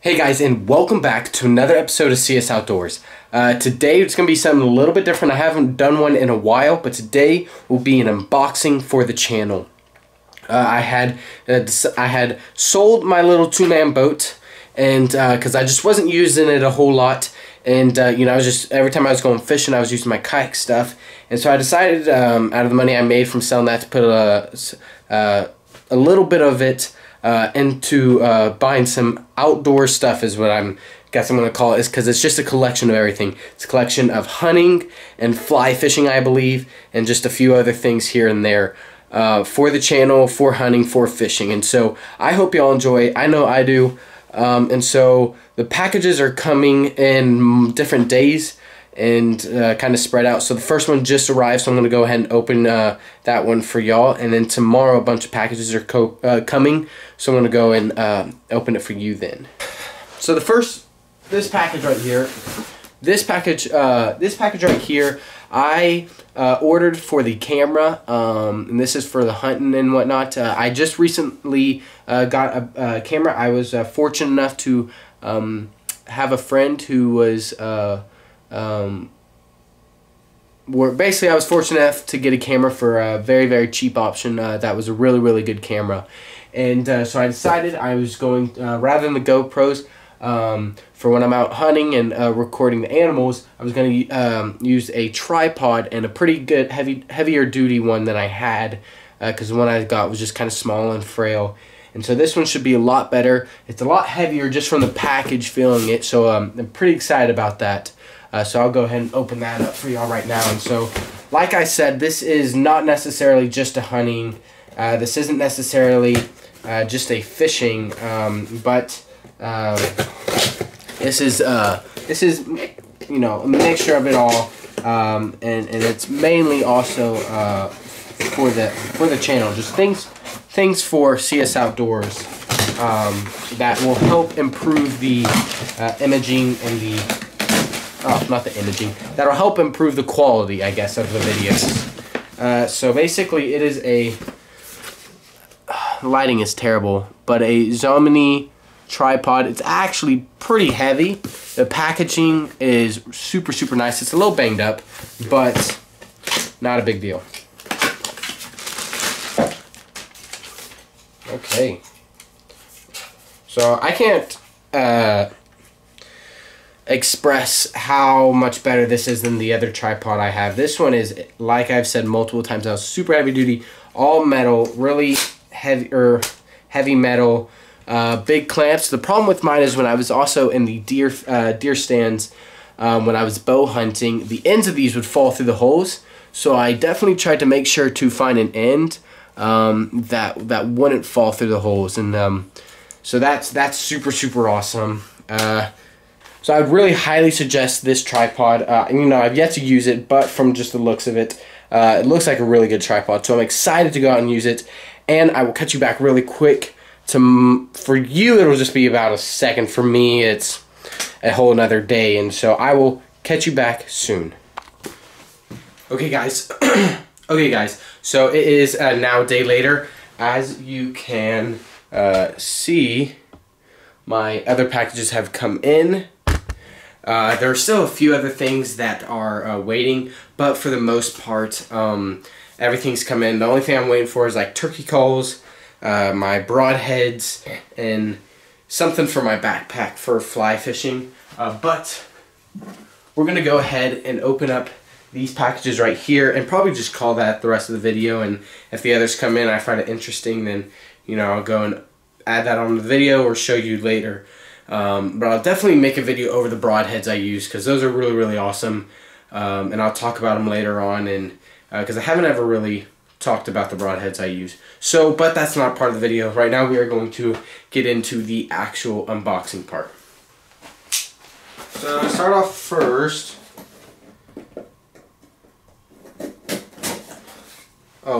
Hey guys, and welcome back to another episode of CS Outdoors. Today it's going to be something a little bit different. I haven't done one in a while, but today will be an unboxing for the channel. I had sold my little two-man boat, and because I just wasn't using it a whole lot, and you know, I was just every time I was going fishing, I was using my kayak stuff, and so I decided out of the money I made from selling that to put a little bit of it into buying some outdoor stuff is what I'm going to call it, is because it's just a collection of everything. It's a collection of hunting and fly fishing, I believe, and just a few other things here and there for the channel, for hunting, for fishing. And so I hope y'all enjoy. I know I do. And so the packages are coming in different days and kind of spread out. So the first one just arrived, so I'm going to go ahead and open that one for y'all. And then tomorrow a bunch of packages are coming, so I'm going to go and open it for you then. So this package right here, this package right here, I ordered for the camera, and this is for the hunting and whatnot. I just recently got a camera. I was fortunate enough to have a friend who was basically I was fortunate enough to get a camera for a very, very cheap option. That was a really, really good camera, and so I decided I was going rather than the GoPros for when I'm out hunting and recording the animals, I was going to use a tripod, and a pretty good heavier duty one than I had, because the one I got was just kind of small and frail. And so this one should be a lot better. It's a lot heavier just from the package feeling it, so I'm pretty excited about that. So I'll go ahead and open that up for y'all right now. And so, like I said, this is not necessarily just a hunting. This isn't necessarily just a fishing, but this is you know, a mixture of it all, and it's mainly also for the channel, just things for CS Outdoors that will help improve the imaging and the not the imaging, that'll help improve the quality, I guess, of the videos. So basically it is a lighting is terrible, but a Zomini tripod. It's actually pretty heavy. The packaging is super, super nice. It's a little banged up, but not a big deal. Okay, so I can't express how much better this is than the other tripod I have. This one is, like I've said multiple times now, super heavy duty, all metal, really heavy metal, big clamps. The problem with mine is when I was also in the deer stands, when I was bow hunting, the ends of these would fall through the holes. So I definitely tried to make sure to find an end that wouldn't fall through the holes, and so that's super, super awesome. So I would really highly suggest this tripod. You know, I've yet to use it, but from just the looks of it, it looks like a really good tripod. So I'm excited to go out and use it, and I will cut you back really quick. For you, it'll just be about a second. For me, it's a whole another day, and so I will catch you back soon. Okay, guys. Okay, guys. So it is now a day later. As you can see, my other packages have come in. There are still a few other things that are waiting, but for the most part, everything's come in. The only thing I'm waiting for is like turkey calls, my broadheads, and something for my backpack for fly fishing. But we're going to go ahead and open up these packages right here and probably just call that the rest of the video. And if the others come in, I find it interesting, then, you know, I'll go and add that on the video or show you later. But I'll definitely make a video over the broadheads I use, because those are really, really awesome, and I'll talk about them later on, and because I haven't ever really talked about the broadheads I use. So, but that's not part of the video. Right now we are going to get into the actual unboxing part. So to start off first,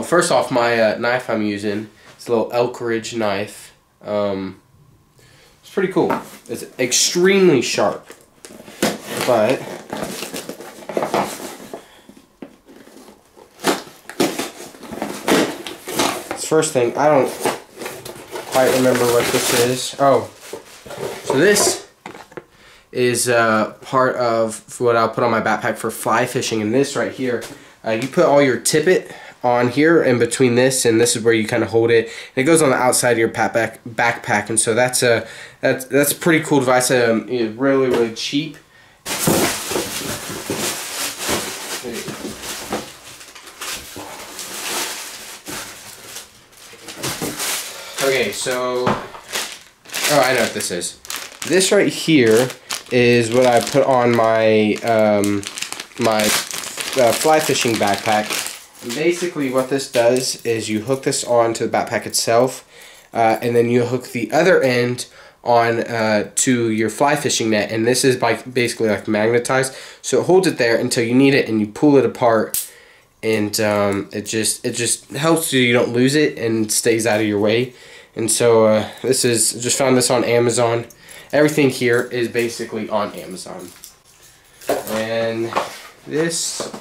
first off, my knife I'm using, it's a little Elk Ridge knife. It's pretty cool. It's extremely sharp, but first thing, I don't quite remember what this is. Oh, So this is part of what I'll put on my backpack for fly fishing, and this right here, you put all your tippet on here in between this, and this is where you kind of hold it, and it goes on the outside of your backpack, and so that's a pretty cool device. It's really cheap. Okay, so I know what this is. This right here is what I put on my fly fishing backpack. And basically what this does is you hook this onto the backpack itself, and then you hook the other end on to your fly fishing net, and this is basically like magnetized, so it holds it there until you need it, and you pull it apart, and it just helps you don't lose it and stays out of your way. And so this is, just found this on Amazon. Everything here is basically on Amazon. And this,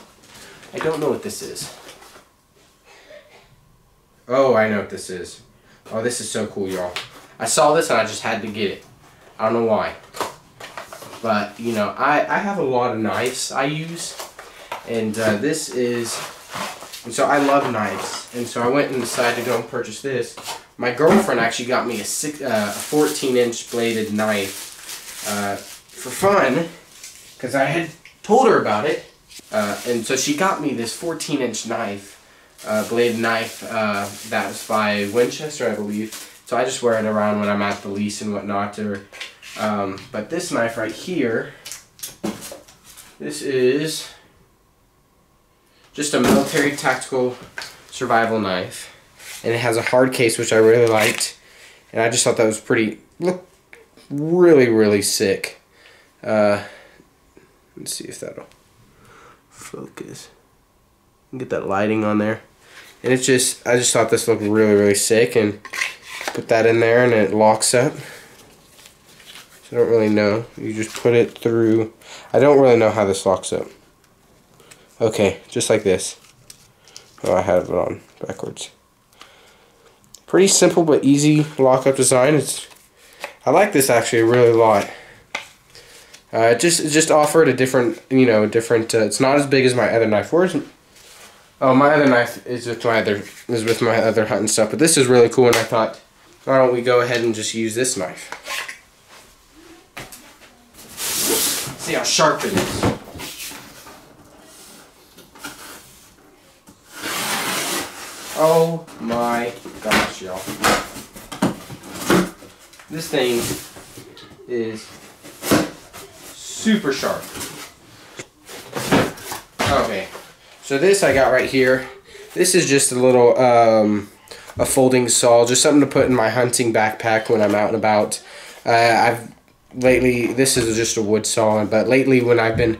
I don't know what this is. Oh, I know what this is. Oh, this is so cool, y'all. I saw this and I just had to get it. I don't know why. But, you know, I have a lot of knives I use. And this is, and so I love knives. And so I went and decided to go and purchase this. My girlfriend actually got me a 14-inch bladed knife for fun, because I had told her about it. And so she got me this 14-inch knife. Blade knife that was by Winchester, I believe. So I just wear it around when I'm at the lease and whatnot. But this knife right here, this is just a military tactical survival knife, and it has a hard case, which I really liked, and I just thought that was look really sick. Let's see if that'll focus. Get that lighting on there. And I just thought this looked really sick, and put that in there and it locks up. So I don't really know. You just put it through. I don't really know how this locks up. Okay, just like this. Oh, I have it on backwards. Pretty simple but easy lock-up design. I like this actually really a lot. Just offered a different, it's not as big as my other knife. Oh, my other knife is with my other hunting stuff, but this is really cool, and I thought, why don't we go ahead and just use this knife? See how sharp it is. Oh my gosh, y'all. This thing is super sharp. Okay. So this I got right here. This is just a little a folding saw, just something to put in my hunting backpack when I'm out and about. This is just a wood saw, but lately when I've been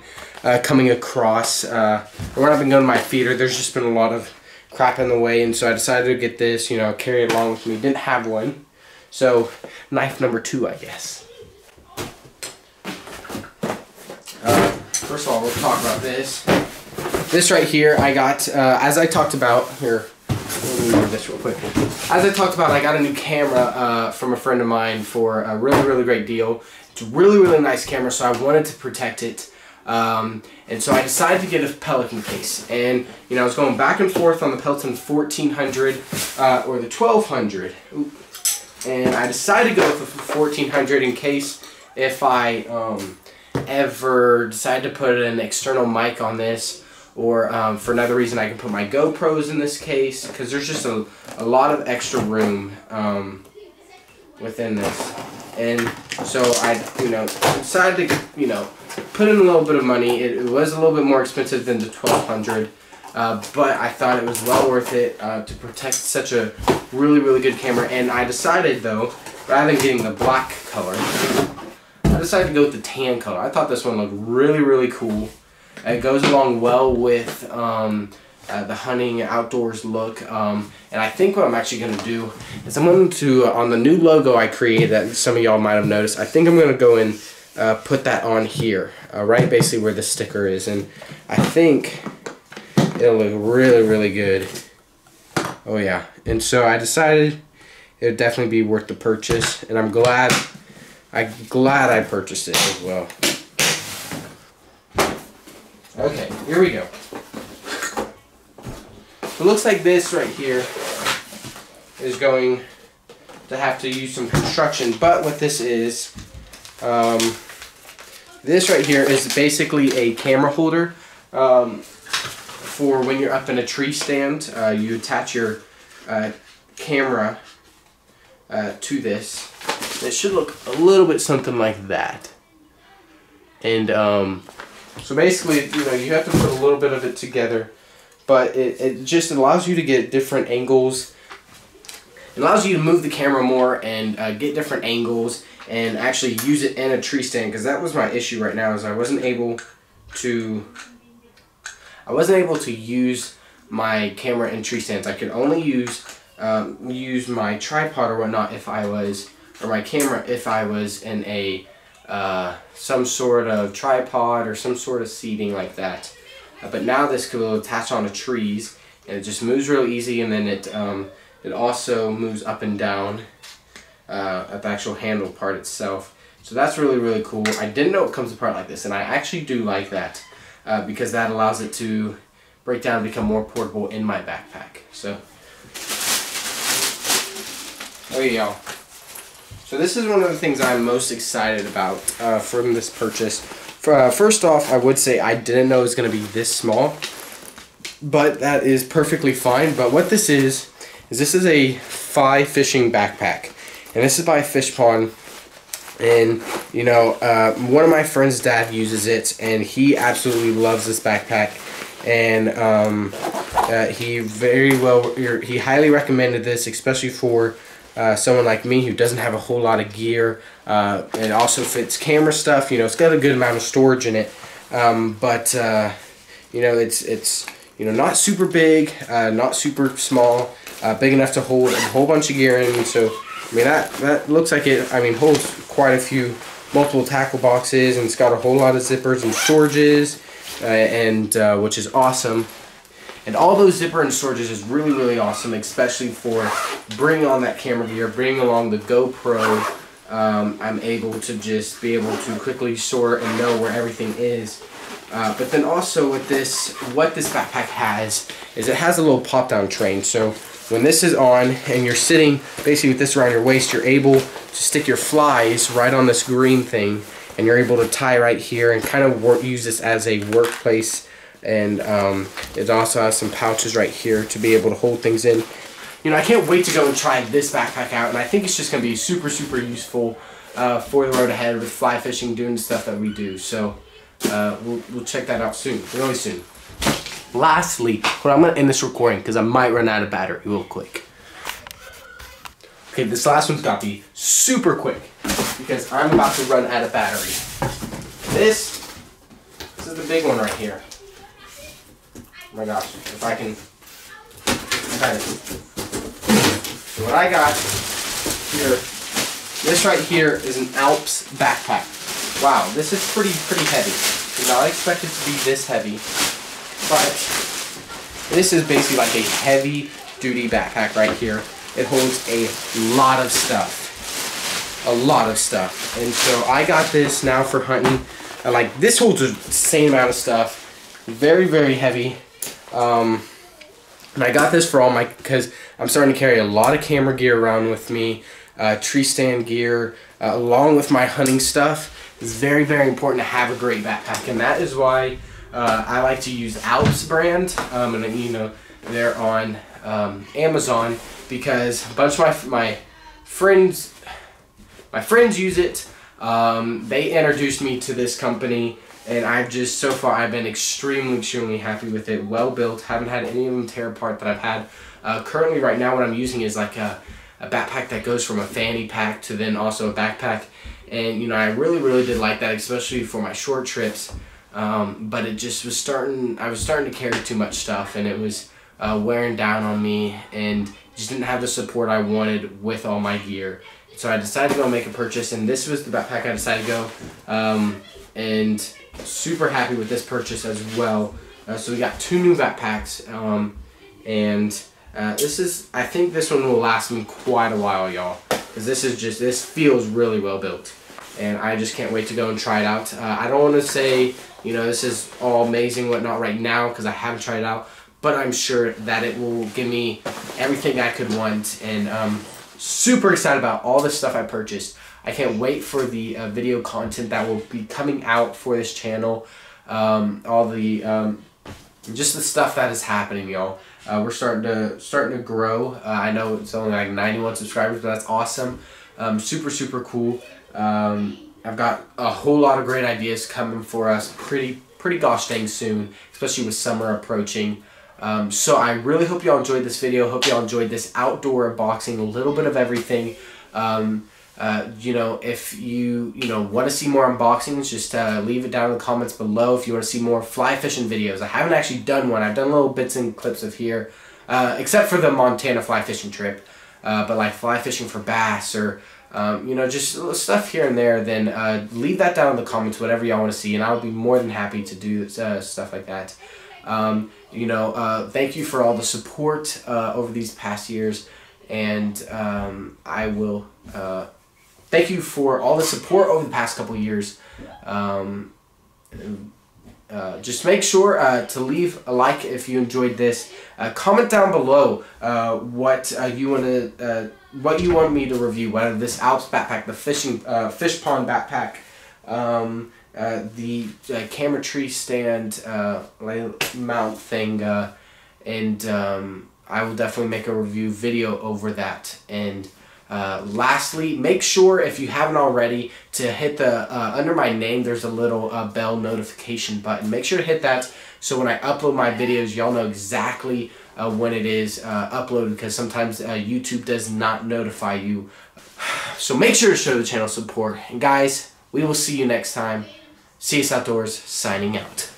coming across, or when I've been going to my feeder, there's just been a lot of crap in the way, and so I decided to get this, carry it along with me. Didn't have one, so knife number 2, I guess. First of all, we'll talk about this. This right here, I got, as I talked about, here, let me move this real quick. As I talked about, I got a new camera from a friend of mine for a really great deal. It's a really nice camera, so I wanted to protect it. And so I decided to get a Pelican case. And, I was going back and forth on the Pelican 1400 or the 1200. Ooh. And I decided to go with the 1400 in case if I ever decide to put an external mic on this, or for another reason I can put my GoPros in this case, because there's just a lot of extra room within this. And so I decided to put in a little bit of money. It was a little bit more expensive than the 1200, but I thought it was well worth it to protect such a really good camera. And I decided, though, rather than getting the black color, I decided to go with the tan color. I thought this one looked really cool. It goes along well with the hunting outdoors look, and I think what I'm actually going to do is I'm going to, on the new logo I created that some of y'all might have noticed, I think I'm going to go and put that on here, right basically where the sticker is, and I think it'll look really good. Oh yeah, and so I decided it would definitely be worth the purchase, and I'm glad I'm glad I purchased it as well. Okay, here we go. It looks like this right here is going to have to use some construction, but what this is, this right here is basically a camera holder for when you're up in a tree stand. You attach your camera to this. It should look a little bit something like that. And so basically, you know, you have to put a little bit of it together, but it just allows you to get different angles. It allows you to move the camera more and get different angles and actually use it in a tree stand, because that was my issue right now, is I wasn't able to use my camera in tree stands. I could only use my tripod or whatnot if I was, or my camera if I was in a some sort of tripod or some sort of seating like that. But now this could attach onto trees, and it just moves real easy, and then it also moves up and down at the actual handle part itself. So that's really, really cool. I didn't know it comes apart like this, and I actually do like that because that allows it to break down and become more portable in my backpack. So there you go. So this is one of the things I'm most excited about from this purchase. First off, I would say I didn't know it was going to be this small, but that is perfectly fine. But what this is this is a fly fishing backpack, and this is by Fish Pond. And you know, one of my friend's dad uses it, and he absolutely loves this backpack. And he highly recommended this, especially for someone like me who doesn't have a whole lot of gear. It also fits camera stuff. You know, it's got a good amount of storage in it, but you know, it's you know, not super big, not super small, big enough to hold a whole bunch of gear in. So I mean, that looks like it, I mean, holds quite a few multiple tackle boxes, and it's got a whole lot of zippers and storages, which is awesome. And all those zipper and storages is really, really awesome, especially for bringing on that camera gear, bringing along the GoPro. I'm able to just be able to quickly sort and know where everything is. But then also with this, what this backpack has is it has a little pop-down train. So when this is on and you're sitting basically with this around your waist, you're able to stick your flies right on this green thing, and you're able to tie right here and kind of use this as a workplace. And it also has some pouches right here to be able to hold things in. You know, I can't wait to go and try this backpack out, and I think it's just going to be super, super useful for the road ahead with fly fishing, doing the stuff that we do. So we'll check that out soon, really soon. Lastly, I'm going to end this recording because I might run out of battery real quick. Okay, this last one's got to be super quick because I'm about to run out of battery. This is the big one right here. Oh my gosh, if I can. Okay. So what I got here, this right here is an Alps backpack. Wow, this is pretty heavy. Did not expect it to be this heavy, but this is basically like a heavy duty backpack right here. It holds a lot of stuff. A lot of stuff. And so I got this now for hunting. Like, this holds the same amount of stuff. Very, very heavy. And I got this for all my, because I'm starting to carry a lot of camera gear around with me, tree stand gear, along with my hunting stuff. It's very, very important to have a great backpack, and that is why I like to use Alps brand, and you know, they're on Amazon, because a bunch of my friends use it. They introduced me to this company, and I've just, so far, I've been extremely happy with it. Well built, haven't had any of them tear apart that I've had. Currently, right now, what I'm using is like a backpack that goes from a fanny pack to then also a backpack. And, you know, I really did like that, especially for my short trips. But it just was I was starting to carry too much stuff, and it was wearing down on me, and just didn't have the support I wanted with all my gear. So I decided to go make a purchase, and this was the backpack I decided to go. And super happy with this purchase as well. So we got 2 new backpacks, and I think this one will last me quite a while, y'all, because this feels really well built. and I just can't wait to go and try it out. I don't want to say, you know, this is all amazing whatnot right now because I haven't tried it out, but I'm sure that it will give me everything I could want, and super excited about all the stuff I purchased. I can't wait for the video content that will be coming out for this channel. All the just the stuff that is happening, y'all. We're starting to grow. I know it's only like 91 subscribers, but that's awesome. Super cool. I've got a whole lot of great ideas coming for us pretty gosh dang soon, especially with summer approaching. So I really hope y'all enjoyed this video. Hope y'all enjoyed this outdoor unboxing, a little bit of everything. You know, if you want to see more unboxings, just leave it down in the comments below. If you want to see more fly fishing videos, I haven't actually done one. I've done little bits and clips of here, except for the Montana fly fishing trip. But like fly fishing for bass, or you know, just little stuff here and there, then leave that down in the comments, whatever y'all want to see, and I'll be more than happy to do stuff like that. You know, thank you for all the support over these past years, and I will thank you for all the support over the past couple years. Just make sure to leave a like if you enjoyed this. Comment down below what you want me to review, whether this Alps backpack, the fish pond backpack, the camera tree stand mount thing, and I will definitely make a review video over that. And lastly, make sure, if you haven't already, to hit the under my name there's a little bell notification button. Make sure to hit that so when I upload my videos, y'all know exactly when it is uploaded, because sometimes YouTube does not notify you. So make sure to show the channel support. And guys, we will see you next time. CS Outdoors signing out.